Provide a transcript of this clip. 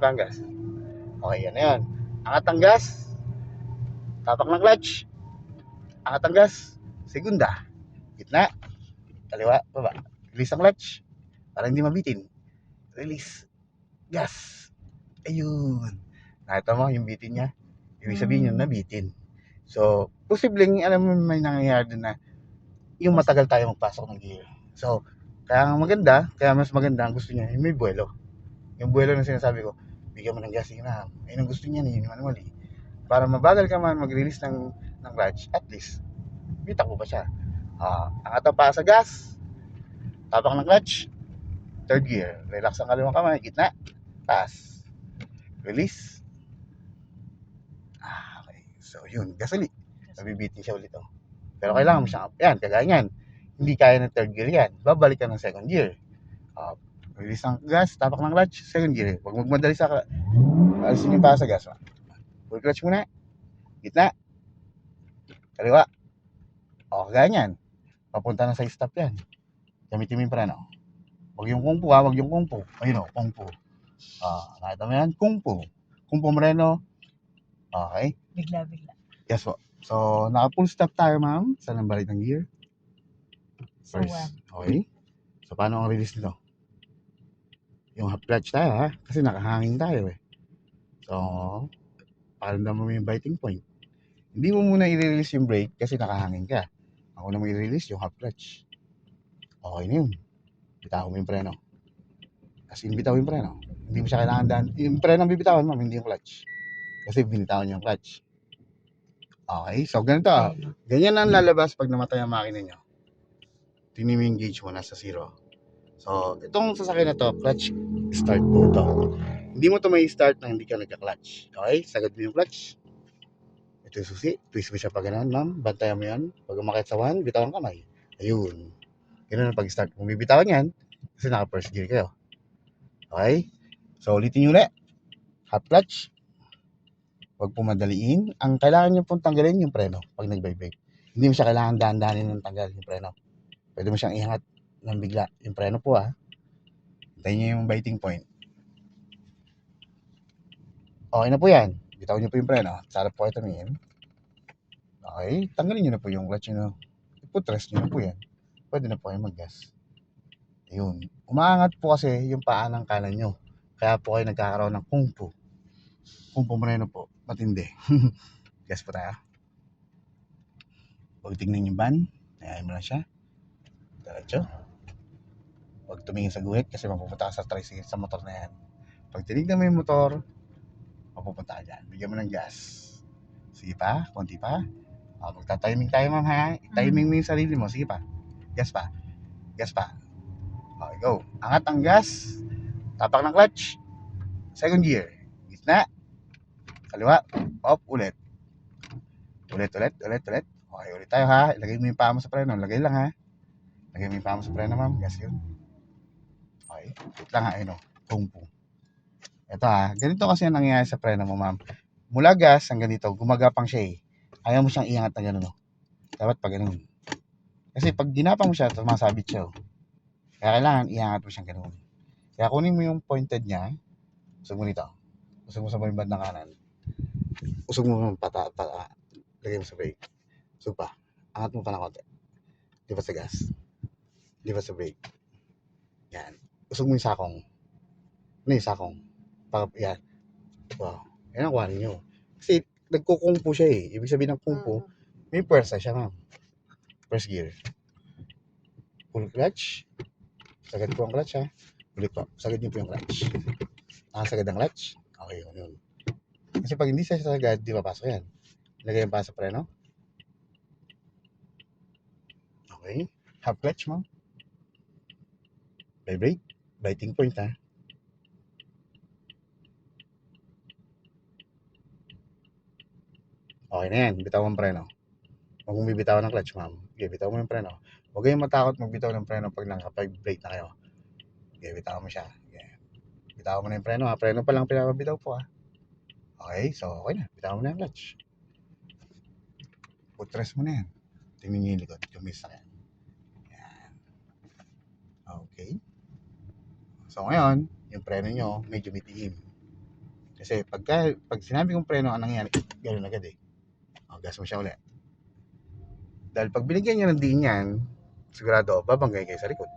pa ang gas. Okay, yan na yan. Angat ang gas. Tapak ng clutch. Angat ang gas. Segunda. Gitna. Kaliwa. Baba. Release ang clutch. Para hindi mabitin. Release. Gas. Ayun. Nakita mo yung bitin niya? Ibig sabihin yun, nabitin. So, posibleng, alam mo, may nangyayari din na yung matagal tayo magpasok ng gear. So, kaya maganda, kaya mas maganda ang gusto niya, yung may buwelo. Yung buwelo na sinasabi ko, bigyan mo ng gas, yun na. Ayun ang gusto niya, yun yung manual. Para mabagal ka man mag-release ng clutch, at least, bitak mo ba siya? Angat pa sa gas, tapak ng clutch, third gear, relax ang kaliwang kamay, gitna, taas, release. Okay. So, yun, gas ulit. Nabibitin siya ulit. Pero kailangan mo siyang up. Yan, kagaya yan. Hindi kaya ng third gear yan. Babalik ka ng second gear. Release ng gas, tapak ng clutch, second gear. Huwag magmadali sa alisin yung pa sa gas. Full clutch muna. Gitna. Kaliwa. Kagaya yan. Papunta na sa stop yan. Gamitin mo yung preno. Huwag yung kung fu, huwag yung kung fu. Ayun o, kung fu. Nakita mo yan? Kung fu. Kung fu moreno. Okay. Bigla. Yes po. So, naka-full stop tayo, ma'am. Saan ang balik ng gear? First. Okay. So, paano ang release nito? Yung half clutch tayo, ha? Kasi nakahangin tayo, eh. So, pakiramdam mo yung biting point. Hindi mo muna i-release yung brake kasi nakahangin ka. Ako na mo i-release yung half clutch. Okay na yun. Bitaw mo yung preno. Kasi bitaw yung preno. Hindi mo siya kailangan daan. Yung preno ang bibitawan, ma'am, hindi yung clutch. Kasi binitawan niyo yung clutch. Okay, so ganito. Ganyan ang lalabas pag namatay ang makina nyo. Tingnan mo yung gauge mo, nasa 0. So, itong sasakyan na to, clutch start po to. Hindi mo to may start nang hindi ka nagka-clutch. Okay, sagad mo yung clutch. Ito yung susi, twist mo siya pa ganun, ma'am. Bantayan mo yan. Pag umakit sa 1, bitawan kamay. Ayun. Ganun ang pag-start. Kung bibitawan yan, kasi naka-first gear kayo. Okay, so ulitin nyo ulit. Half clutch. Huwag po madaliin. Ang kailangan nyo pong tanggalin yung preno pag nag-vibrate. Hindi mo siya kailangan dahan-dahanin ng tanggal yung preno. Pwede mo siyang iangat ng bigla. Yung preno po hintayin nyo yung biting point. Okay na po yan. Bitawan nyo po yung preno. Sarap po ito tumingin. Okay, tanggalin nyo na po yung clutch nyo. Iputrest nyo na po yan. Pwede na po kayo mag-gas. Ayun. Umaangat po kasi yung paa ng kanan nyo. Kaya po kayo nagkakaroon ng kung fu. Kung fu moreno po. Matindi. Gas po tayo. Huwag tingnan yung van. Ayayin mo na siya. Diretso. Huwag tumingin sa guhit kasi mapupunta ka sa tricycle sa motor na yan. Pag tinignan mo yung motor, mapupunta ka dyan. Bigyan mo ng gas. Sige pa, konti pa. Magta-timing tayo, ma'am, ha? Timing mo yung sarili mo. Sige pa. Gas pa. Gas pa. Okay, go. Angat ang gas. Tapak ng clutch. Second gear. Gitna. Kaliwa. Up. Ulit. Ulit. Okay, ulit tayo, ha? Ilagay mo yung paa mo sa preno. Lagay lang, ha? Lagay mo yung paa mo sa preno, ma'am. Gas yun. Okay. Wait lang, ha? Ayun, Kung fu. Ito, ha? Ganito kasi ang nangyayari sa preno mo, ma'am. Mula gas hanggang dito, gumagapang siya, eh. Ayaw mo siyang iangat na gano'n, Dapat pa gano'n. Kasi pag ginapang mo siya, tumasabit siya, Kaya kailangan iangat mo siyang gano'n. Kaya kunin mo yung pointed niya. Usog mo dito. Usog mo sa may bandang kanan. Usog mo lagay mo sa brake. Usog pa. Angat mo pa ng konti. Di ba sa gas? Di ba sa brake? Yan. Usog mo yung sakong. Ano yung sakong? Yan. Wow. Yan ang kuhanin nyo. Kasi nagkukungpo siya, eh. Ibig sabihin ng kungpo, may puwersa siya, ma'am. First gear. Full clutch. Sagad po ang clutch, ha. Ulit po. Sagad niyo po yung clutch. Nakasagad ang clutch. Okay, yun. Kasi pag hindi siya sagad, di papasok yan. Lagay yung pa sa preno. Okay. Half clutch mo. Vibrate. Biting point, ha. Okay na yan. Bitaw ang preno. Huwag mong bibitawan ng clutch, ma'am. Okay, bitaw mo yung preno. Huwag kayong matakot magbitaw ng preno pag nakapag-brake na kayo. Okay, bitaw mo siya. Okay. Bitaw mo na yung preno, ha. Preno pa lang pinapabitaw po, ha. Okay, so okay na. Bitaw mo na yung clutch. Putres mo na yan. Tingnan niyo yung likod. Yung may sakyan. Yan. Okay. So ngayon, yung preno nyo medyo mitiim. Kasi pag sinabi kong preno, ang nangyayari, ganun agad eh. O, gas mo siya ulit. Dahil pag binigyan nyo ng diin yan, sigurado, babanggay kayo sa likod.